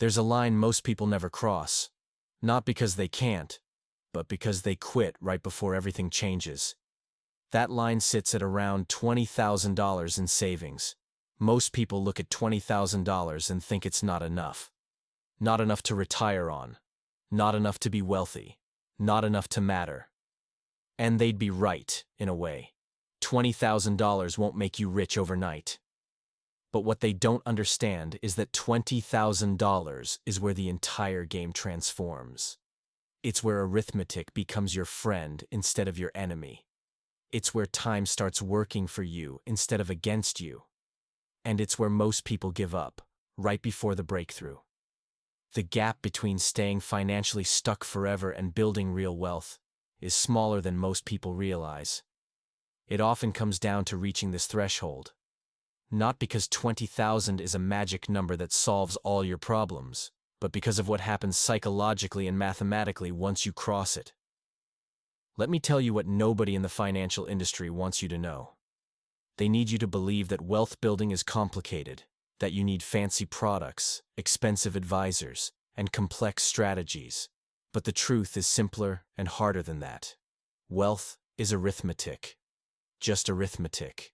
There's a line most people never cross, not because they can't, but because they quit right before everything changes. That line sits at around $20,000 in savings. Most people look at $20,000 and think it's not enough. Not enough to retire on. Not enough to be wealthy. Not enough to matter. And they'd be right, in a way. $20,000 won't make you rich overnight. But what they don't understand is that $20,000 is where the entire game transforms. It's where arithmetic becomes your friend instead of your enemy. It's where time starts working for you instead of against you. And it's where most people give up, right before the breakthrough. The gap between staying financially stuck forever and building real wealth is smaller than most people realize. It often comes down to reaching this threshold. Not because 20,000 is a magic number that solves all your problems, but because of what happens psychologically and mathematically once you cross it. Let me tell you what nobody in the financial industry wants you to know. They need you to believe that wealth building is complicated, that you need fancy products, expensive advisors, and complex strategies. But the truth is simpler and harder than that. Wealth is arithmetic. Just arithmetic.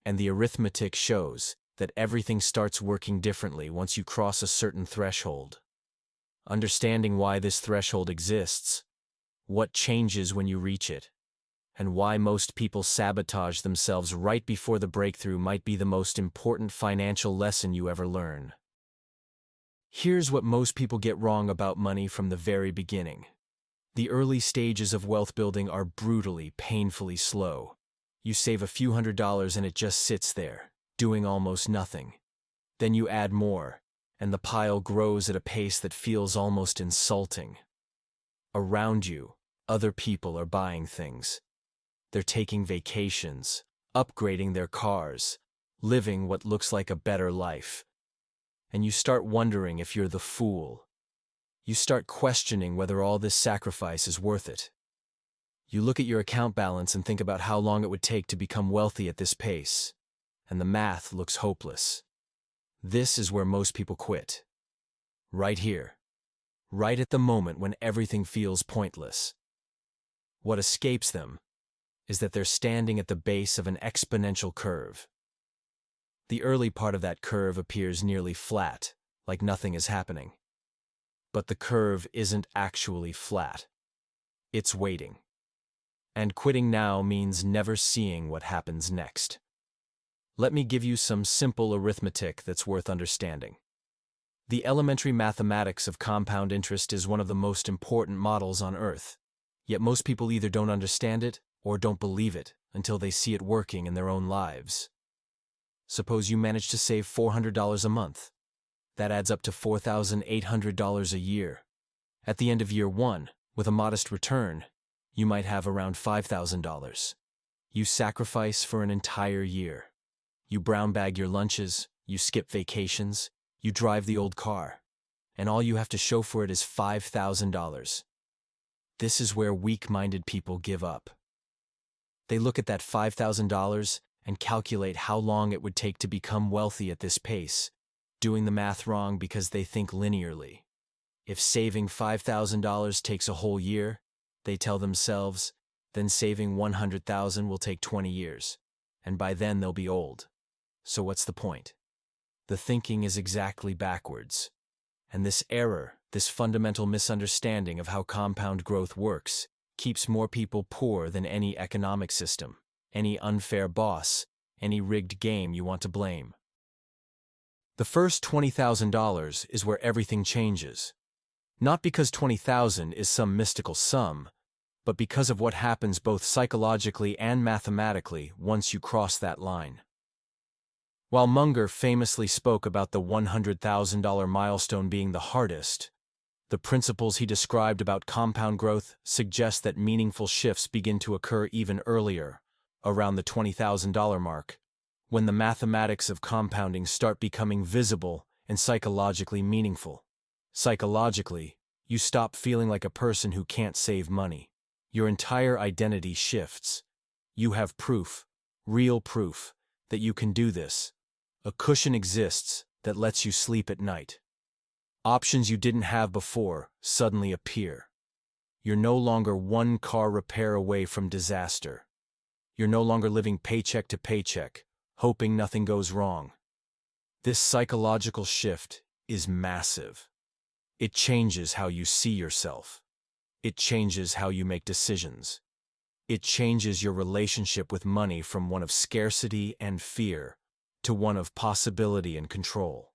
And the arithmetic shows that everything starts working differently once you cross a certain threshold. Understanding why this threshold exists, what changes when you reach it, and why most people sabotage themselves right before the breakthrough might be the most important financial lesson you ever learn. Here's what most people get wrong about money from the very beginning. The early stages of wealth building are brutally, painfully slow. You save a few $100s and it just sits there, doing almost nothing. Then you add more, and the pile grows at a pace that feels almost insulting. Around you, other people are buying things. They're taking vacations, upgrading their cars, living what looks like a better life. And you start wondering if you're the fool. You start questioning whether all this sacrifice is worth it. You look at your account balance and think about how long it would take to become wealthy at this pace, and the math looks hopeless. This is where most people quit. Right here. Right at the moment when everything feels pointless. What escapes them is that they're standing at the base of an exponential curve. The early part of that curve appears nearly flat, like nothing is happening. But the curve isn't actually flat. It's waiting. And quitting now means never seeing what happens next. Let me give you some simple arithmetic that's worth understanding. The elementary mathematics of compound interest is one of the most important models on Earth. Yet most people either don't understand it or don't believe it until they see it working in their own lives. Suppose you manage to save $400 a month. That adds up to $4,800 a year. At the end of year one, with a modest return, you might have around $5,000. You sacrifice for an entire year. You brown bag your lunches, you skip vacations, you drive the old car, and all you have to show for it is $5,000. This is where weak-minded people give up. They look at that $5,000 and calculate how long it would take to become wealthy at this pace, doing the math wrong because they think linearly. If saving $5,000 takes a whole year, they tell themselves, then saving $100,000 will take 20 years, and by then they'll be old. So what's the point? The thinking is exactly backwards. And this error, this fundamental misunderstanding of how compound growth works, keeps more people poor than any economic system, any unfair boss, any rigged game you want to blame. The first $20,000 is where everything changes. Not because 20,000 is some mystical sum, but because of what happens both psychologically and mathematically once you cross that line. While Munger famously spoke about the $100,000 milestone being the hardest, the principles he described about compound growth suggest that meaningful shifts begin to occur even earlier, around the $20,000 mark, when the mathematics of compounding start becoming visible and psychologically meaningful. Psychologically, you stop feeling like a person who can't save money. Your entire identity shifts. You have proof, real proof, that you can do this. A cushion exists that lets you sleep at night. Options you didn't have before suddenly appear. You're no longer one car repair away from disaster. You're no longer living paycheck to paycheck, hoping nothing goes wrong. This psychological shift is massive. It changes how you see yourself. It changes how you make decisions. It changes your relationship with money from one of scarcity and fear to one of possibility and control.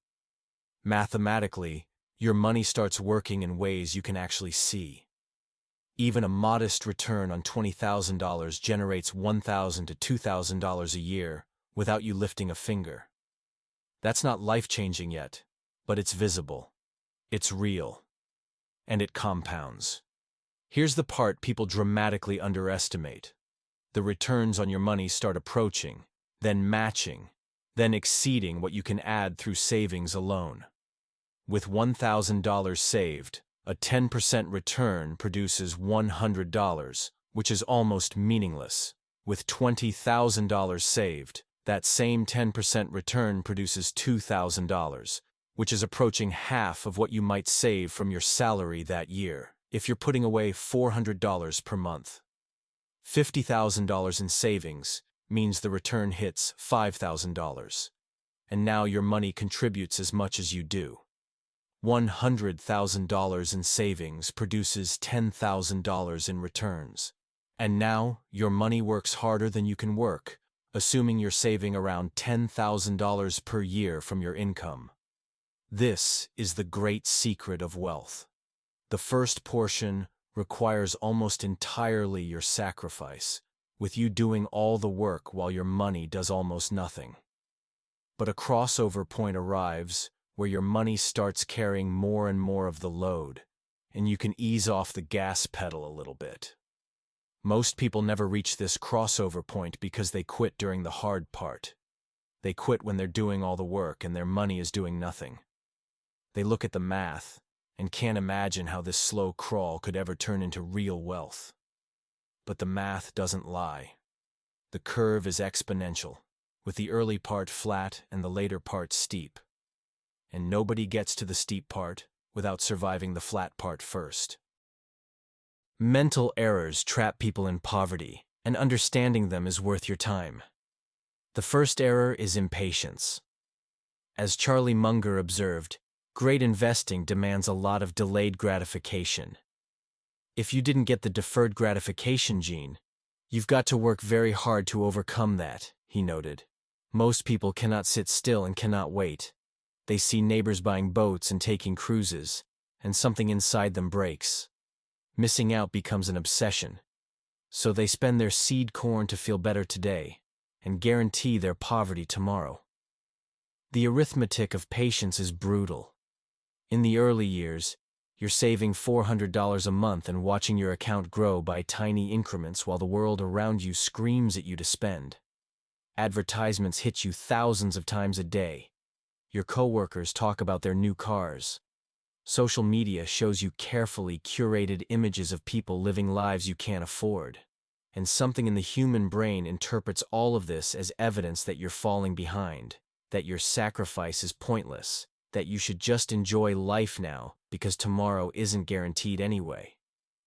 Mathematically, your money starts working in ways you can actually see. Even a modest return on $20,000 generates $1,000 to $2,000 a year without you lifting a finger. That's not life-changing yet, but it's visible. It's real. And it compounds. Here's the part people dramatically underestimate. The returns on your money start approaching, then matching, then exceeding what you can add through savings alone. With $1,000 saved, a 10% return produces $100, which is almost meaningless. With $20,000 saved, that same 10% return produces $2,000, which is approaching half of what you might save from your salary that year, if you're putting away $400 per month. $50,000 in savings means the return hits $5,000. And now your money contributes as much as you do. $100,000 in savings produces $10,000 in returns. And now your money works harder than you can work, assuming you're saving around $10,000 per year from your income. This is the great secret of wealth. The first portion requires almost entirely your sacrifice, with you doing all the work while your money does almost nothing. But a crossover point arrives where your money starts carrying more and more of the load, and you can ease off the gas pedal a little bit. Most people never reach this crossover point because they quit during the hard part. They quit when they're doing all the work and their money is doing nothing. They look at the math and can't imagine how this slow crawl could ever turn into real wealth. But the math doesn't lie. The curve is exponential, with the early part flat and the later part steep. And nobody gets to the steep part without surviving the flat part first. Mental errors trap people in poverty, and understanding them is worth your time. The first error is impatience. As Charlie Munger observed, great investing demands a lot of delayed gratification. If you didn't get the deferred gratification gene, you've got to work very hard to overcome that, he noted. Most people cannot sit still and cannot wait. They see neighbors buying boats and taking cruises, and something inside them breaks. Missing out becomes an obsession. So they spend their seed corn to feel better today, and guarantee their poverty tomorrow. The arithmetic of patience is brutal. In the early years, you're saving $400 a month and watching your account grow by tiny increments while the world around you screams at you to spend. Advertisements hit you thousands of times a day. Your coworkers talk about their new cars. Social media shows you carefully curated images of people living lives you can't afford. And something in the human brain interprets all of this as evidence that you're falling behind, that your sacrifice is pointless, that you should just enjoy life now because tomorrow isn't guaranteed anyway.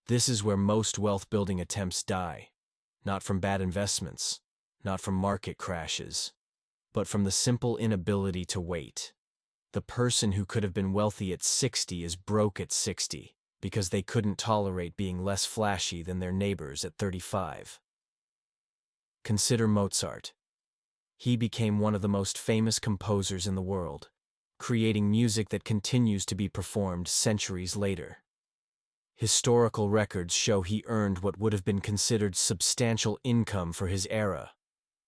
This is where most wealth-building attempts die. Not from bad investments, not from market crashes, but from the simple inability to wait. The person who could have been wealthy at 60 is broke at 60 because they couldn't tolerate being less flashy than their neighbors at 35. Consider Mozart. He became one of the most famous composers in the world, creating music that continues to be performed centuries later. Historical records show he earned what would have been considered substantial income for his era.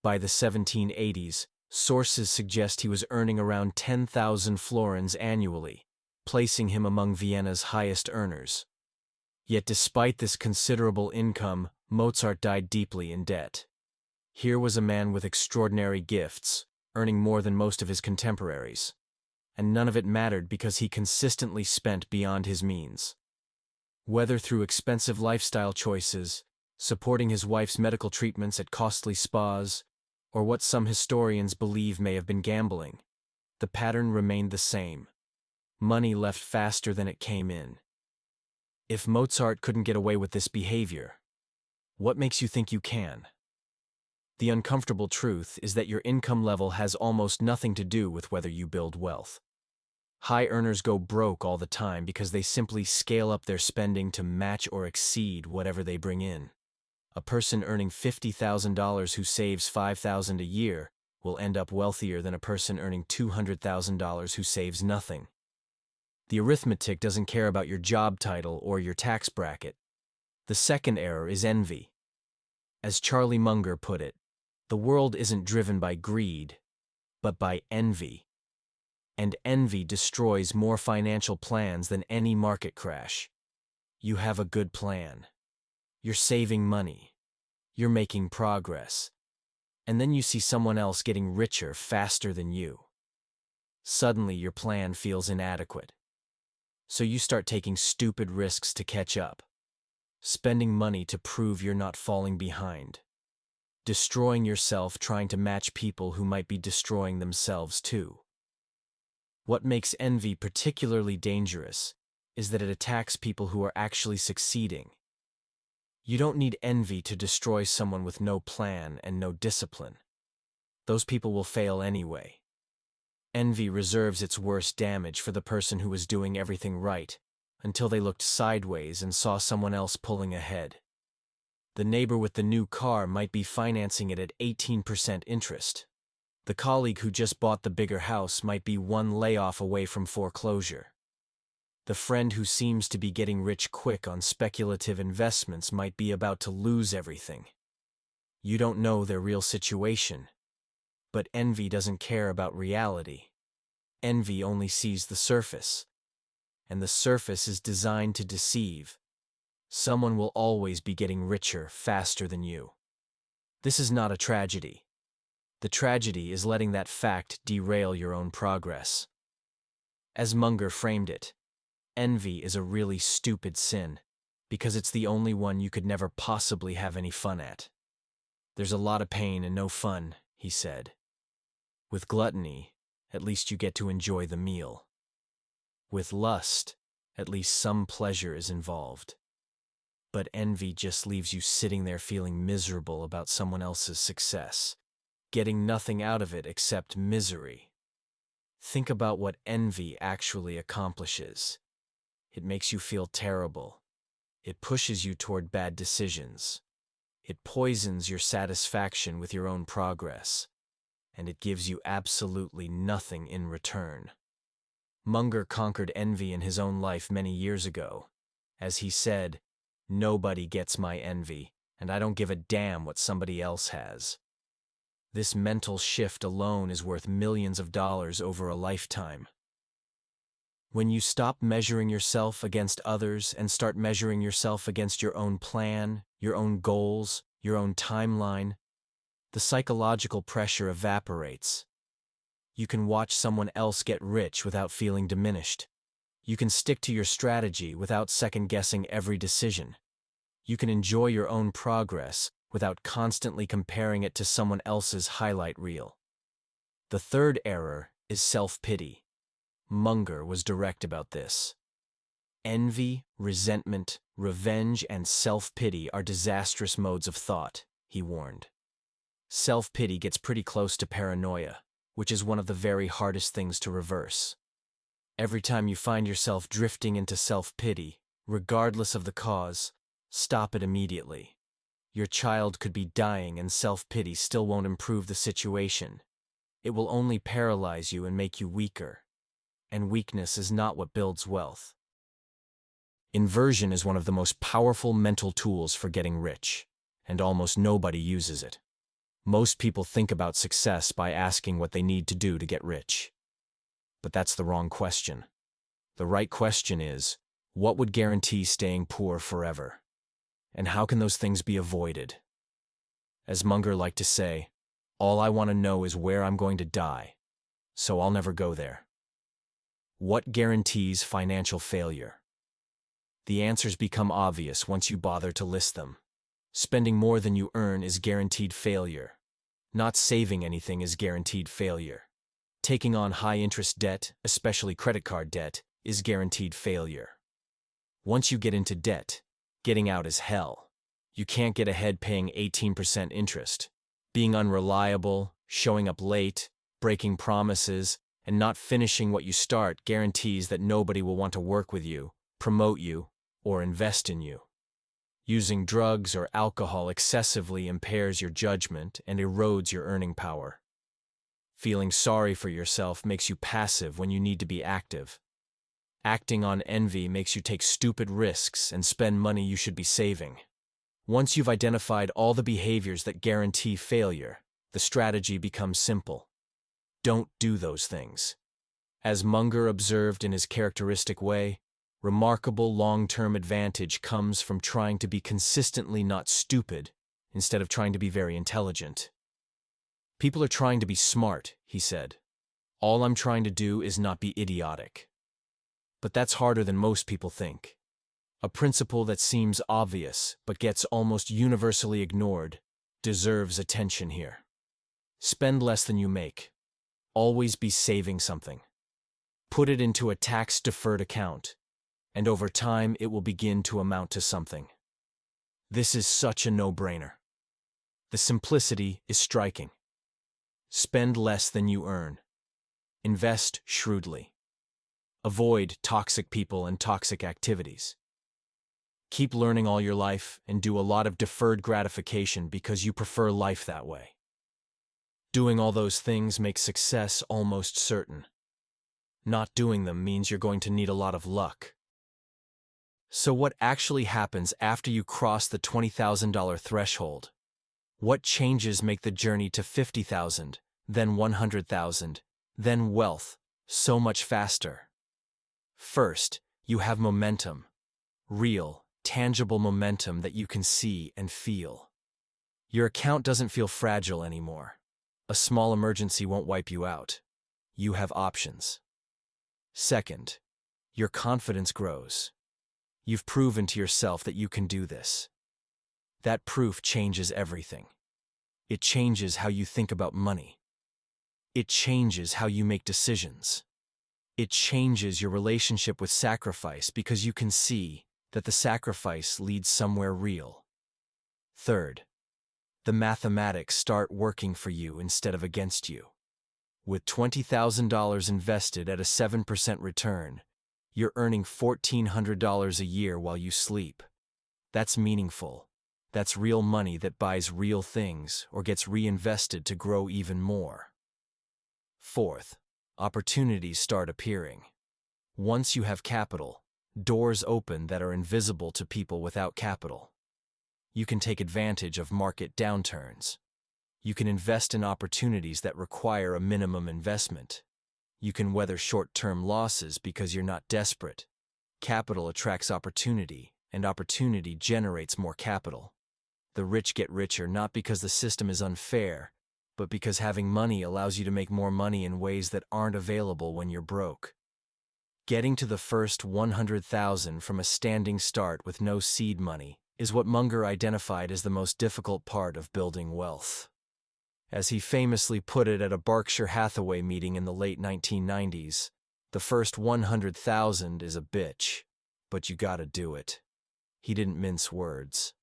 By the 1780s, sources suggest he was earning around 10,000 florins annually, placing him among Vienna's highest earners. Yet despite this considerable income, Mozart died deeply in debt. Here was a man with extraordinary gifts, earning more than most of his contemporaries. And none of it mattered because he consistently spent beyond his means. Whether through expensive lifestyle choices, supporting his wife's medical treatments at costly spas, or what some historians believe may have been gambling, the pattern remained the same. Money left faster than it came in. If Mozart couldn't get away with this behavior, what makes you think you can? The uncomfortable truth is that your income level has almost nothing to do with whether you build wealth. High earners go broke all the time because they simply scale up their spending to match or exceed whatever they bring in. A person earning $50,000 who saves $5,000 a year will end up wealthier than a person earning $200,000 who saves nothing. The arithmetic doesn't care about your job title or your tax bracket. The second error is envy. As Charlie Munger put it, the world isn't driven by greed, but by envy. And envy destroys more financial plans than any market crash. You have a good plan. You're saving money. You're making progress. And then you see someone else getting richer faster than you. Suddenly your plan feels inadequate. So you start taking stupid risks to catch up, spending money to prove you're not falling behind, destroying yourself trying to match people who might be destroying themselves too. What makes envy particularly dangerous is that it attacks people who are actually succeeding. You don't need envy to destroy someone with no plan and no discipline. Those people will fail anyway. Envy reserves its worst damage for the person who was doing everything right, until they looked sideways and saw someone else pulling ahead. The neighbor with the new car might be financing it at 18% interest. The colleague who just bought the bigger house might be one layoff away from foreclosure. The friend who seems to be getting rich quick on speculative investments might be about to lose everything. You don't know their real situation. But envy doesn't care about reality. Envy only sees the surface. And the surface is designed to deceive. Someone will always be getting richer faster than you. This is not a tragedy. The tragedy is letting that fact derail your own progress. As Munger framed it, envy is a really stupid sin, because it's the only one you could never possibly have any fun at. There's a lot of pain and no fun, he said. With gluttony, at least you get to enjoy the meal. With lust, at least some pleasure is involved. But envy just leaves you sitting there feeling miserable about someone else's success, getting nothing out of it except misery. Think about what envy actually accomplishes. It makes you feel terrible. It pushes you toward bad decisions. It poisons your satisfaction with your own progress. And it gives you absolutely nothing in return. Munger conquered envy in his own life many years ago. As he said, "Nobody gets my envy, and I don't give a damn what somebody else has." This mental shift alone is worth millions of dollars over a lifetime. When you stop measuring yourself against others and start measuring yourself against your own plan, your own goals, your own timeline, the psychological pressure evaporates. You can watch someone else get rich without feeling diminished. You can stick to your strategy without second-guessing every decision. You can enjoy your own progress without constantly comparing it to someone else's highlight reel. The third error is self-pity. Munger was direct about this. Envy, resentment, revenge, and self-pity are disastrous modes of thought, he warned. Self-pity gets pretty close to paranoia, which is one of the very hardest things to reverse. Every time you find yourself drifting into self-pity, regardless of the cause, stop it immediately. Your child could be dying and self-pity still won't improve the situation. It will only paralyze you and make you weaker. And weakness is not what builds wealth. Inversion is one of the most powerful mental tools for getting rich, and almost nobody uses it. Most people think about success by asking what they need to do to get rich. But that's the wrong question. The right question is, what would guarantee staying poor forever? And how can those things be avoided? As Munger liked to say, all I want to know is where I'm going to die, so I'll never go there. What guarantees financial failure? The answers become obvious once you bother to list them. Spending more than you earn is guaranteed failure. Not saving anything is guaranteed failure. Taking on high-interest debt, especially credit card debt, is guaranteed failure. Once you get into debt, getting out is hell. You can't get ahead paying 18% interest. Being unreliable, showing up late, breaking promises, and not finishing what you start guarantees that nobody will want to work with you, promote you, or invest in you. Using drugs or alcohol excessively impairs your judgment and erodes your earning power. Feeling sorry for yourself makes you passive when you need to be active. Acting on envy makes you take stupid risks and spend money you should be saving. Once you've identified all the behaviors that guarantee failure, the strategy becomes simple. Don't do those things. As Munger observed in his characteristic way, remarkable long-term advantage comes from trying to be consistently not stupid instead of trying to be very intelligent. People are trying to be smart, he said. All I'm trying to do is not be idiotic. But that's harder than most people think. A principle that seems obvious but gets almost universally ignored deserves attention here. Spend less than you make. Always be saving something. Put it into a tax-deferred account, and over time it will begin to amount to something. This is such a no-brainer. The simplicity is striking. Spend less than you earn. Invest shrewdly. Avoid toxic people and toxic activities. Keep learning all your life and do a lot of deferred gratification because you prefer life that way. Doing all those things makes success almost certain. Not doing them means you're going to need a lot of luck. So what actually happens after you cross the $20,000 threshold? What changes make the journey to $50,000, then $100,000, then wealth so much faster? First, you have momentum. Real, tangible momentum that you can see and feel. Your account doesn't feel fragile anymore. A small emergency won't wipe you out. You have options. Second, your confidence grows. You've proven to yourself that you can do this. That proof changes everything. It changes how you think about money. It changes how you make decisions. It changes your relationship with sacrifice because you can see that the sacrifice leads somewhere real. Third, the mathematics start working for you instead of against you. With $20,000 invested at a 7% return, you're earning $1,400 a year while you sleep. That's meaningful. That's real money that buys real things or gets reinvested to grow even more. Fourth, opportunities start appearing. Once you have capital, doors open that are invisible to people without capital. You can take advantage of market downturns. You can invest in opportunities that require a minimum investment. You can weather short-term losses because you're not desperate. Capital attracts opportunity, and opportunity generates more capital. The rich get richer not because the system is unfair, but because having money allows you to make more money in ways that aren't available when you're broke. Getting to the first $100,000 from a standing start with no seed money is what Munger identified as the most difficult part of building wealth. As he famously put it at a Berkshire Hathaway meeting in the late 1990s, the first $100,000 is a bitch, but you gotta do it. He didn't mince words.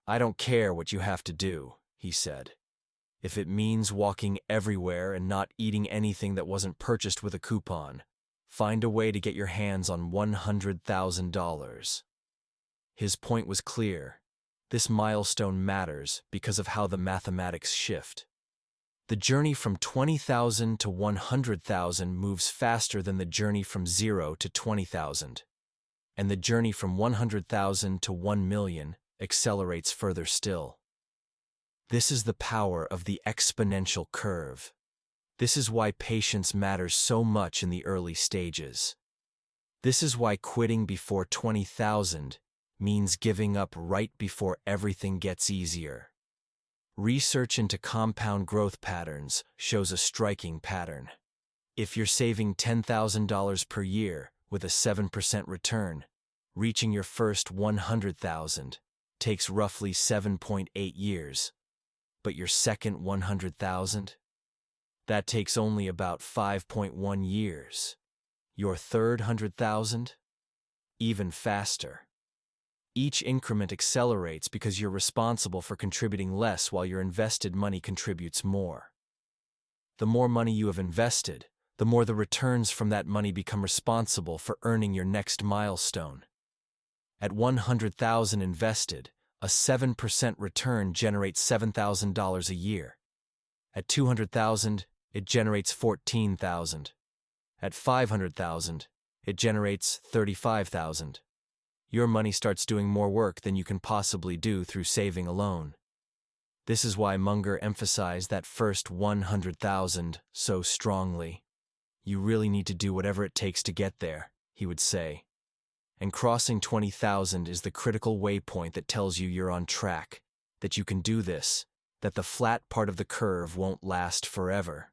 I don't care what you have to do, he said. If it means walking everywhere and not eating anything that wasn't purchased with a coupon, find a way to get your hands on $100,000. His point was clear. This milestone matters because of how the mathematics shift. The journey from $20,000 to $100,000 moves faster than the journey from 0 to $20,000. And the journey from $100,000 to $1 million accelerates further still. This is the power of the exponential curve. This is why patience matters so much in the early stages. This is why quitting before 20,000 means giving up right before everything gets easier. Research into compound growth patterns shows a striking pattern. If you're saving $10,000 per year with a 7% return, reaching your first $100,000 takes roughly 7.8 years. But your second $100,000? That takes only about 5.1 years. Your third 100,000? Even faster. Each increment accelerates because you're responsible for contributing less while your invested money contributes more. The more money you have invested, the more the returns from that money become responsible for earning your next milestone. At 100,000 invested, a 7% return generates $7,000 a year. At 200,000, it generates 14,000. At 500,000, it generates 35,000. Your money starts doing more work than you can possibly do through saving alone. This is why Munger emphasized that first 100,000 so strongly. You really need to do whatever it takes to get there, he would say. And crossing 20,000 is the critical waypoint that tells you you're on track, that you can do this, that the flat part of the curve won't last forever.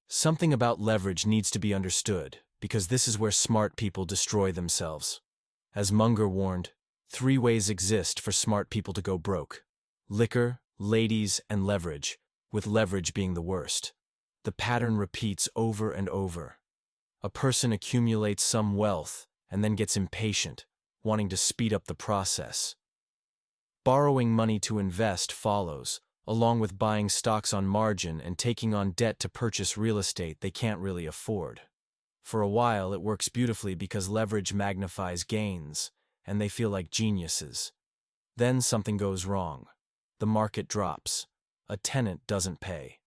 Something about leverage needs to be understood, because this is where smart people destroy themselves. As Munger warned, 3 ways exist for smart people to go broke: liquor, ladies, and leverage, with leverage being the worst. The pattern repeats over and over. A person accumulates some wealth and then gets impatient, wanting to speed up the process. Borrowing money to invest follows, along with buying stocks on margin and taking on debt to purchase real estate they can't really afford. For a while, it works beautifully because leverage magnifies gains, and they feel like geniuses. Then something goes wrong. The market drops. A tenant doesn't pay.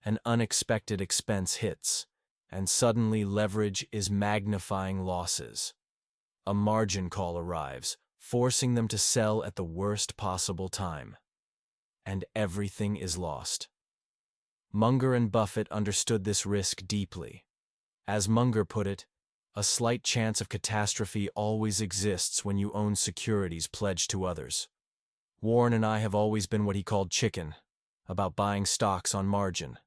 An unexpected expense hits, and suddenly leverage is magnifying losses. A margin call arrives, forcing them to sell at the worst possible time. And everything is lost. Munger and Buffett understood this risk deeply. As Munger put it, a slight chance of catastrophe always exists when you own securities pledged to others. Warren and I have always been what he called chicken, about buying stocks on margin.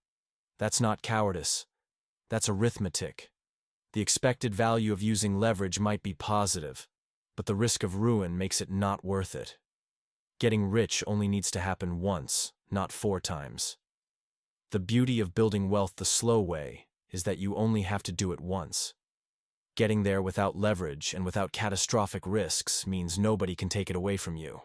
That's not cowardice. That's arithmetic. The expected value of using leverage might be positive, but the risk of ruin makes it not worth it. Getting rich only needs to happen once, not 4 times. The beauty of building wealth the slow way is that you only have to do it once. Getting there without leverage and without catastrophic risks means nobody can take it away from you.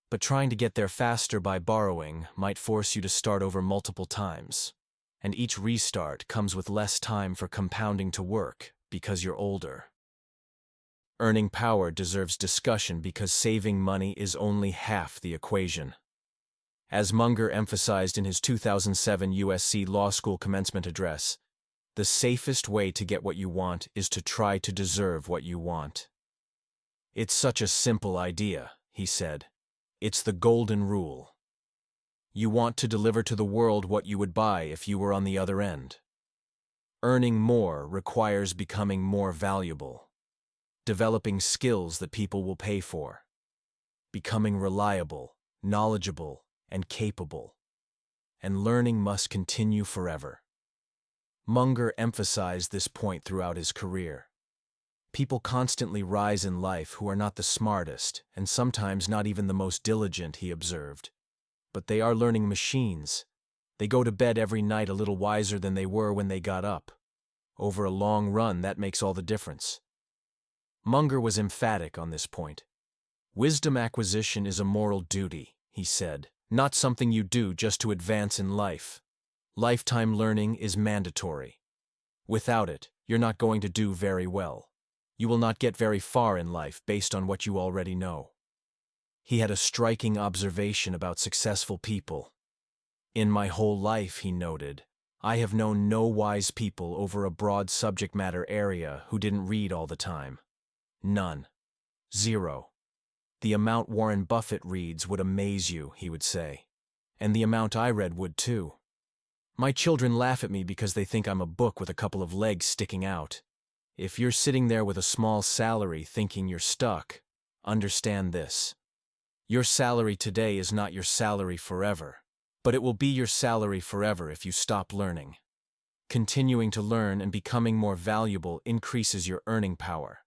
But trying to get there faster by borrowing might force you to start over multiple times. And each restart comes with less time for compounding to work because you're older. Earning power deserves discussion because saving money is only half the equation. As Munger emphasized in his 2007 USC Law School commencement address, the safest way to get what you want is to try to deserve what you want. It's such a simple idea, he said. It's the golden rule. You want to deliver to the world what you would buy if you were on the other end. Earning more requires becoming more valuable. Developing skills that people will pay for. Becoming reliable, knowledgeable, and capable. And learning must continue forever. Munger emphasized this point throughout his career. People constantly rise in life who are not the smartest, and sometimes not even the most diligent, he observed. But they are learning machines. They go to bed every night a little wiser than they were when they got up. Over a long run, that makes all the difference. Munger was emphatic on this point. Wisdom acquisition is a moral duty, he said, not something you do just to advance in life. Lifetime learning is mandatory. Without it, you're not going to do very well. You will not get very far in life based on what you already know. He had a striking observation about successful people. In my whole life, he noted, I have known no wise people over a broad subject matter area who didn't read all the time. None. 0. The amount Warren Buffett reads would amaze you, he would say. And the amount I read would too. My children laugh at me because they think I'm a book with a couple of legs sticking out. If you're sitting there with a small salary thinking you're stuck, understand this. Your salary today is not your salary forever, but it will be your salary forever if you stop learning. Continuing to learn and becoming more valuable increases your earning power.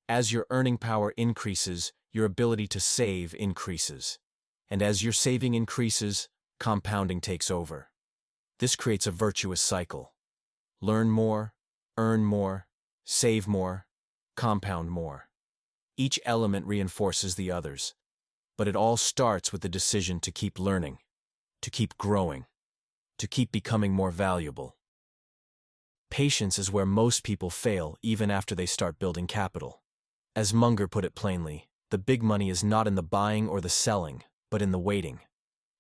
As your earning power increases, your ability to save increases. And as your saving increases, compounding takes over. This creates a virtuous cycle. Learn more, earn more, Save more, compound more. Each element reinforces the others, but it all starts with the decision to keep learning, to keep growing, to keep becoming more valuable. Patience is where most people fail even after they start building capital. As Munger put it plainly, the big money is not in the buying or the selling, but in the waiting.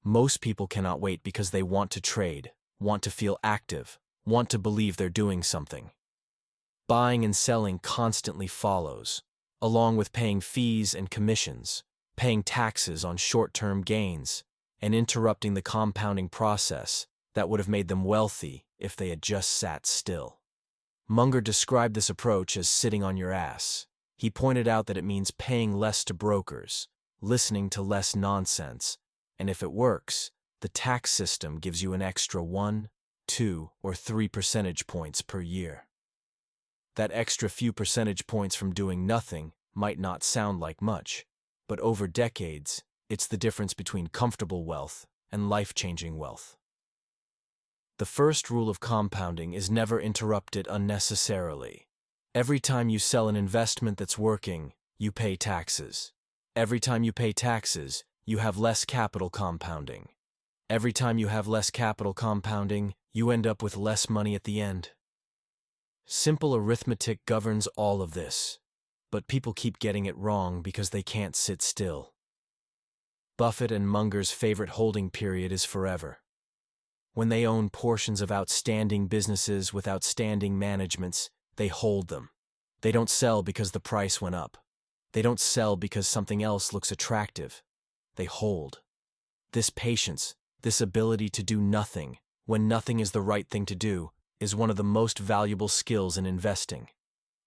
Most people cannot wait because they want to trade, want to feel active, want to believe they're doing something. Buying and selling constantly follows, along with paying fees and commissions, paying taxes on short-term gains, and interrupting the compounding process that would have made them wealthy if they had just sat still. Munger described this approach as sitting on your ass. He pointed out that it means paying less to brokers, listening to less nonsense, and if it works, the tax system gives you an extra 1, 2, or 3 percentage points per year. That extra few percentage points from doing nothing might not sound like much, but over decades, it's the difference between comfortable wealth and life-changing wealth. The first rule of compounding is never interrupt it unnecessarily. Every time you sell an investment that's working, you pay taxes. Every time you pay taxes, you have less capital compounding. Every time you have less capital compounding, you end up with less money at the end. Simple arithmetic governs all of this, but people keep getting it wrong because they can't sit still. Buffett and Munger's favorite holding period is forever. When they own portions of outstanding businesses with outstanding managements, they hold them. They don't sell because the price went up. They don't sell because something else looks attractive. They hold. This patience, this ability to do nothing when nothing is the right thing to do, is one of the most valuable skills in investing.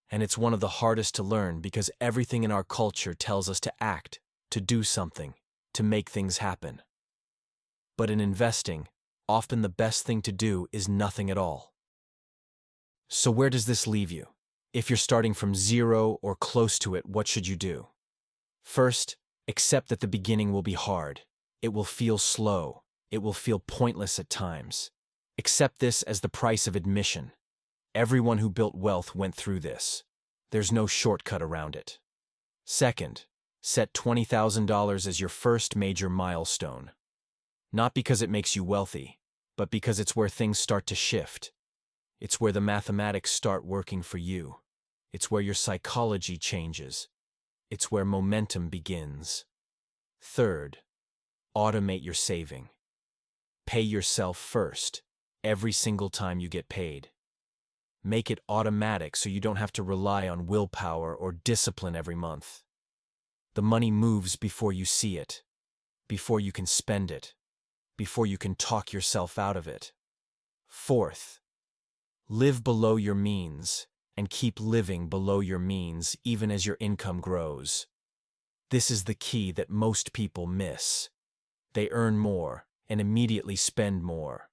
And it's one of the hardest to learn because everything in our culture tells us to act, to do something, to make things happen. But in investing, often the best thing to do is nothing at all. So where does this leave you? If you're starting from zero or close to it, what should you do? First, accept that the beginning will be hard. It will feel slow. It will feel pointless at times. Accept this as the price of admission. Everyone who built wealth went through this. There's no shortcut around it. Second, set $20,000 as your first major milestone. Not because it makes you wealthy, but because it's where things start to shift. It's where the mathematics start working for you. It's where your psychology changes. It's where momentum begins. Third, automate your saving. Pay yourself first, every single time you get paid. Make it automatic so you don't have to rely on willpower or discipline every month. The money moves before you see it, before you can spend it, before you can talk yourself out of it. Fourth, live below your means and keep living below your means even as your income grows. This is the key that most people miss. They earn more and immediately spend more.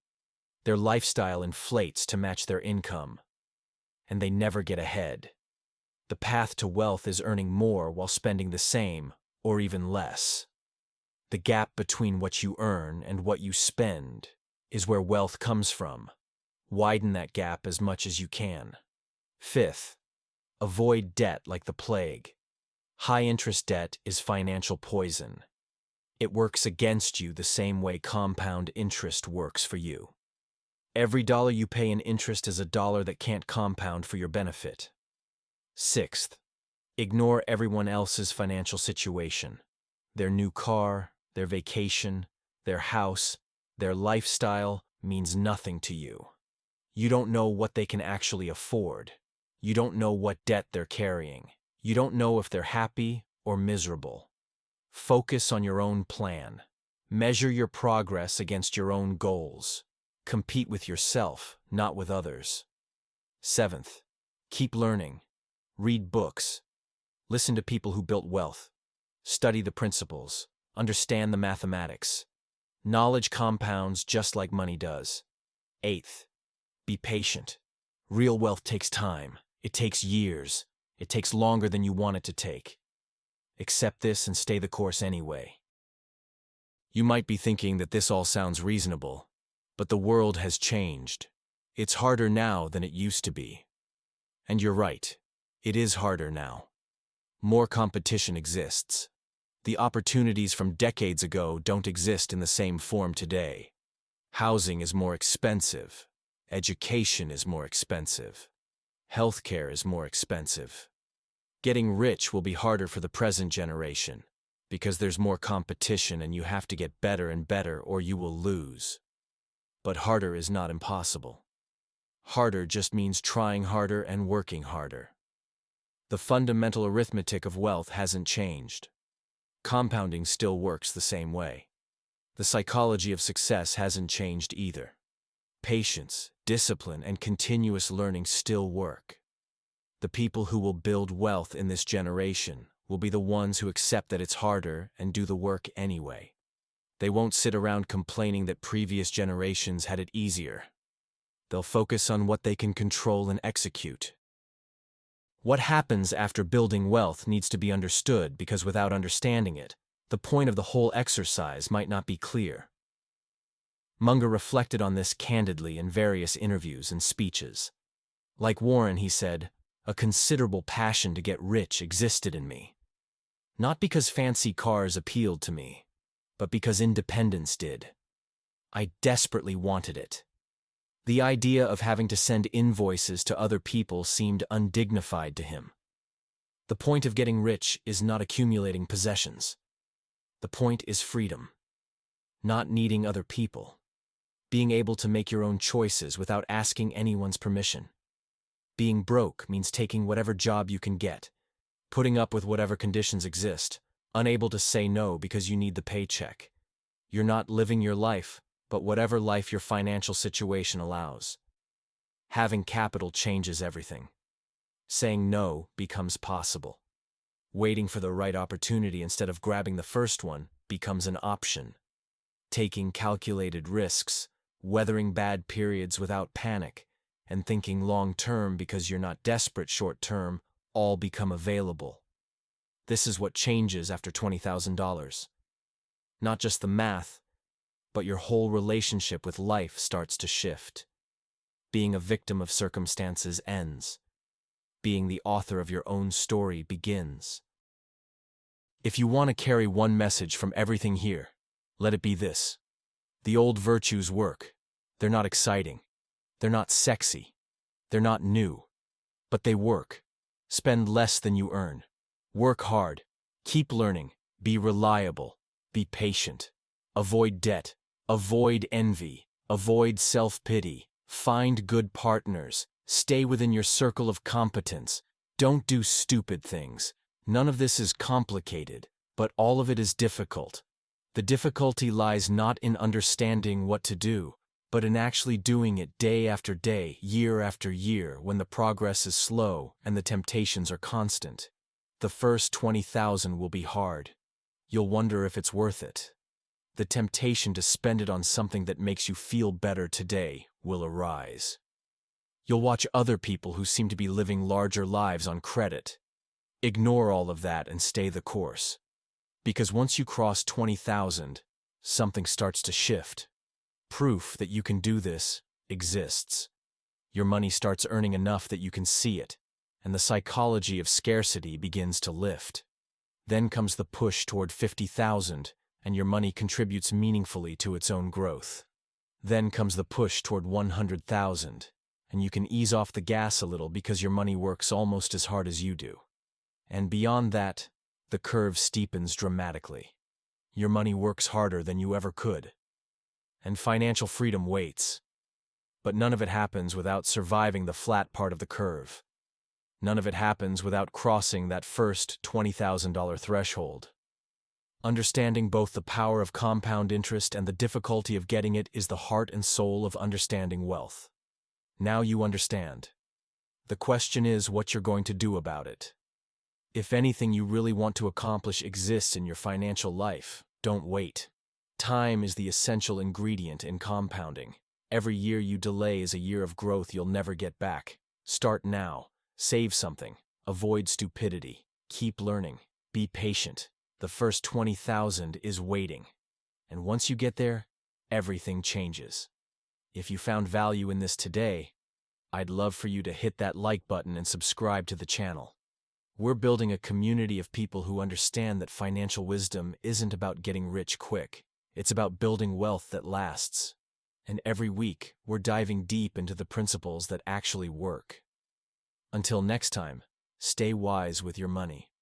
Their lifestyle inflates to match their income, and they never get ahead. The path to wealth is earning more while spending the same, or even less. The gap between what you earn and what you spend is where wealth comes from. Widen that gap as much as you can. Fifth, avoid debt like the plague. High-interest debt is financial poison. It works against you the same way compound interest works for you. Every dollar you pay in interest is a dollar that can't compound for your benefit. Sixth, ignore everyone else's financial situation. Their new car, their vacation, their house, their lifestyle means nothing to you. You don't know what they can actually afford. You don't know what debt they're carrying. You don't know if they're happy or miserable. Focus on your own plan. Measure your progress against your own goals. Compete with yourself, not with others. Seventh, keep learning. Read books. Listen to people who built wealth. Study the principles. Understand the mathematics. Knowledge compounds just like money does. Eighth, be patient. Real wealth takes time. It takes years. It takes longer than you want it to take. Accept this and stay the course anyway. You might be thinking that this all sounds reasonable, but the world has changed. It's harder now than it used to be. And you're right. It is harder now. More competition exists. The opportunities from decades ago don't exist in the same form today. Housing is more expensive. Education is more expensive. Healthcare is more expensive. Getting rich will be harder for the present generation, because there's more competition and you have to get better and better or you will lose. But harder is not impossible. Harder just means trying harder and working harder. The fundamental arithmetic of wealth hasn't changed. Compounding still works the same way. The psychology of success hasn't changed either. Patience, discipline, and continuous learning still work. The people who will build wealth in this generation will be the ones who accept that it's harder and do the work anyway. They won't sit around complaining that previous generations had it easier. They'll focus on what they can control and execute. What happens after building wealth needs to be understood because without understanding it, the point of the whole exercise might not be clear. Munger reflected on this candidly in various interviews and speeches. Like Warren, he said, "A considerable passion to get rich existed in me. Not because fancy cars appealed to me, but because independence did. I desperately wanted it. The idea of having to send invoices to other people seemed undignified to him. The point of getting rich is not accumulating possessions. The point is freedom. Not needing other people. Being able to make your own choices without asking anyone's permission. Being broke means taking whatever job you can get, putting up with whatever conditions exist, unable to say no because you need the paycheck. You're not living your life, but whatever life your financial situation allows. Having capital changes everything. Saying no becomes possible. Waiting for the right opportunity instead of grabbing the first one becomes an option. Taking calculated risks, weathering bad periods without panic, and thinking long-term because you're not desperate short-term all become available. This is what changes after $20,000. Not just the math, but your whole relationship with life starts to shift. Being a victim of circumstances ends. Being the author of your own story begins. If you want to carry one message from everything here, let it be this. The old virtues work. They're not exciting. They're not sexy. They're not new. But they work. Spend less than you earn. Work hard. Keep learning. Be reliable. Be patient. Avoid debt. Avoid envy. Avoid self-pity. Find good partners. Stay within your circle of competence. Don't do stupid things. None of this is complicated, but all of it is difficult. The difficulty lies not in understanding what to do, but in actually doing it day after day, year after year, when the progress is slow and the temptations are constant. The first 20,000 will be hard. You'll wonder if it's worth it. The temptation to spend it on something that makes you feel better today will arise. You'll watch other people who seem to be living larger lives on credit. Ignore all of that and stay the course. Because once you cross 20,000, something starts to shift. Proof that you can do this exists. Your money starts earning enough that you can see it, and the psychology of scarcity begins to lift. Then comes the push toward 50,000, and your money contributes meaningfully to its own growth. Then comes the push toward 100,000, and you can ease off the gas a little because your money works almost as hard as you do. And beyond that, the curve steepens dramatically. Your money works harder than you ever could. And financial freedom waits. But none of it happens without surviving the flat part of the curve. None of it happens without crossing that first $20,000 threshold. Understanding both the power of compound interest and the difficulty of getting it is the heart and soul of understanding wealth. Now you understand. The question is what you're going to do about it. If anything you really want to accomplish exists in your financial life, don't wait. Time is the essential ingredient in compounding. Every year you delay is a year of growth you'll never get back. Start now. Save something. Avoid stupidity. Keep learning. Be patient. The first 20,000 is waiting. And once you get there, everything changes. If you found value in this today, I'd love for you to hit that like button and subscribe to the channel. We're building a community of people who understand that financial wisdom isn't about getting rich quick. It's about building wealth that lasts. And every week, we're diving deep into the principles that actually work. Until next time, stay wise with your money.